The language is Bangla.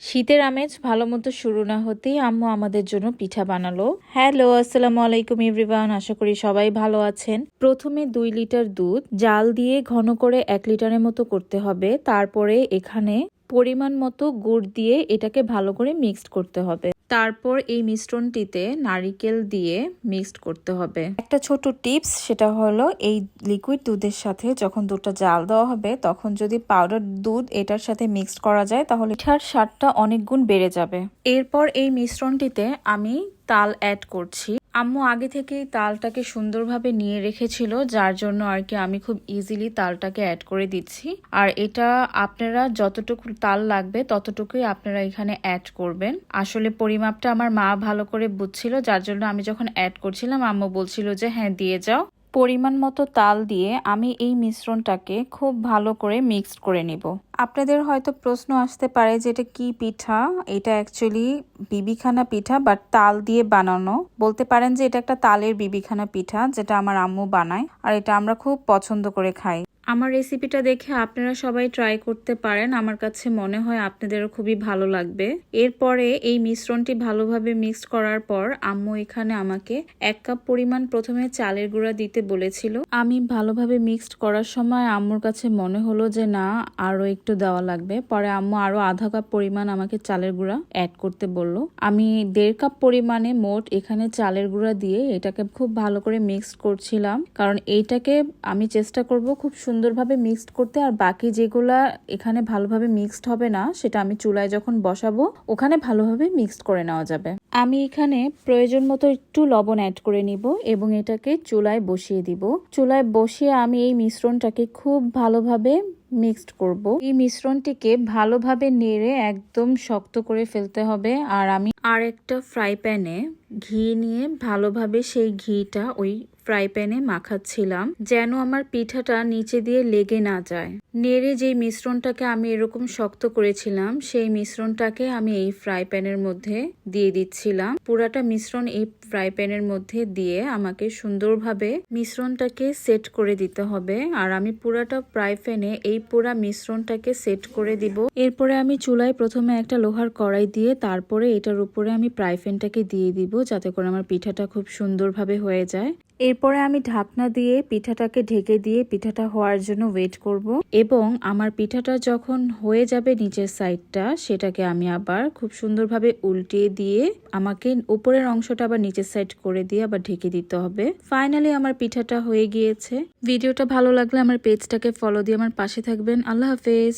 শীতের আমেজ ভালোমতো শুরু না হতেই আম্মু আমাদের জন্য পিঠা বানালো। হ্যালো, আসসালামু আলাইকুম এভরিওয়ান, আশা করি সবাই ভালো আছেন। প্রথমে 2 লিটার দুধ জাল দিয়ে ঘন করে 1 লিটারের মতো করতে হবে। তারপরে এখানে পরিমাণ মতো গুড় দিয়ে এটাকে ভালো করে মিক্সড করতে হবে। তারপর এই মিশ্রণটিতে নারিকেল দিয়ে মিক্সড করতে হবে। একটা ছোট টিপস, সেটা হলো এই লিকুইড দুধের সাথে যখন দুধটা জাল দেওয়া হবে তখন যদি পাউডার দুধ এটার সাথে মিক্সড করা যায় তাহলে পিঠার স্বাদটা অনেক গুণ বেড়ে যাবে। এরপর এই মিশ্রণটিতে আমি তাল অ্যাড করছি। আম্মু আগে থেকেই তালটাকে সুন্দরভাবে নিয়ে রেখেছিল, যার জন্য আর কি আমি খুব ইজিলি তালটাকে অ্যাড করে দিচ্ছি। আর এটা আপনারা যতটুকু তাল লাগবে ততটুকুই আপনারা এখানে অ্যাড করবেন। আসলে পরিমাপটা আমার মা ভালো করে বুঝছিল, যার জন্য আমি যখন অ্যাড করছিলাম আম্মু বলছিল যে হ্যাঁ দিয়ে যাও। পরিমাণ মতো তাল দিয়ে আমি এই মিশ্রণটাকে খুব ভালো করে মিক্সড করে নিব। আপনাদের হয়তো প্রশ্ন আসতে পারে যে এটা কি পিঠা। এটা অ্যাকচুয়ালি বিবিখানা পিঠা, বাট তাল দিয়ে বানানো। বলতে পারেন যে এটা একটা তালের বিবিখানা পিঠা, যেটা আমার আম্মু বানায় আর এটা আমরা খুব পছন্দ করে খাই। আমার রেসিপিটা দেখে আপনারা সবাই ট্রাই করতে পারেন, আমার কাছে মনে হয় আপনাদেরও খুবই ভালো লাগবে। এরপরে এই মিশ্রণটি ভালোভাবে মিক্সড করার পর আম্মু এখানে আমাকে 1 কাপ পরিমাণ প্রথমে চালের গুঁড়া দিতে বলেছিল। আমি ভালোভাবে মিক্সড করার সময় আম্মুর কাছে মনে হলো যে না, আরো একটু দেওয়া লাগবে। পরে আম্মু আরো আধা কাপ পরিমাণ আমাকে চালের গুঁড়া অ্যাড করতে বলল। আমি 1.5 কাপ পরিমাণে মোট এখানে চালের গুঁড়া দিয়ে এটাকে খুব ভালো করে মিক্সড করছিলাম, কারণ এইটাকে আমি চেষ্টা করব খুব সুন্দরভাবে মিক্সড করতে। আর বাকি যেগুলা এখানে ভালোভাবে মিক্সড হবে না সেটা আমি চুলায় যখন বসাবো ওখানে ভালোভাবে মিক্সড করে নেওয়া যাবে। আমি এখানে প্রয়োজন মতো একটু লবণ অ্যাড করে নিব এবং এটাকে চুলায় বসিয়ে দিব। চুলায় বসিয়ে আমি এই মিশ্রণটাকে খুব ভালোভাবে মিক্সড করব। এই মিশ্রণটিকে ভালোভাবে নেড়ে একদম শক্ত করে ফেলতে হবে। আর আমি আর একটা ফ্রাই প্যানে ঘি নিয়ে ভালোভাবে সেই ঘিটা ওই ফ্রাই প্যানে মাখাচ্ছিলাম, যেন আমার পিঠাটা নিচে দিয়ে লেগে না যায়। নেড়ে যে মিশ্রণটাকে আমি এরকম শক্ত করেছিলাম সেই মিশ্রণটাকে আমি এই ফ্রাই প্যানের মধ্যে দিয়ে দিচ্ছিলাম। পুরাটা মিশ্রণ এই ফ্রাই প্যানের মধ্যে দিয়ে আমাকে সুন্দরভাবে মিশ্রণটাকে সেট করে দিতে হবে। আর আমি পুরাটা ফ্রাই প্যানে এই পুরা মিশ্রণটাকে সেট করে দিব। এরপরে আমি চুলায় প্রথমে একটা লোহার কড়াই দিয়ে তারপরে এটার উপরে আমি ফ্রাই প্যানটাকে দিয়ে দিব, যাতে করে আমার পিঠাটা খুব সুন্দরভাবে হয়ে যায়। এরপরে আমি ঢাকনা দিয়ে পিঠাটাকে ঢেকে দিয়ে পিঠাটা হওয়ার জন্য ওয়েট করব। এবং আমার পিঠাটা যখন হয়ে যাবে নিচের সাইডটা, সেটাকে আমি আবার খুব সুন্দরভাবে উল্টিয়ে দিয়ে আমাকে উপরের অংশটা আবার নিচের সাইড করে দিয়ে আবার ঢেকে দিতে হবে। ফাইনালি আমার পিঠাটা হয়ে গিয়েছে। ভিডিওটা ভালো লাগলে আমার পেজটাকে ফলো দিয়ে আমার পাশে থাকবেন। আল্লাহ হাফেজ।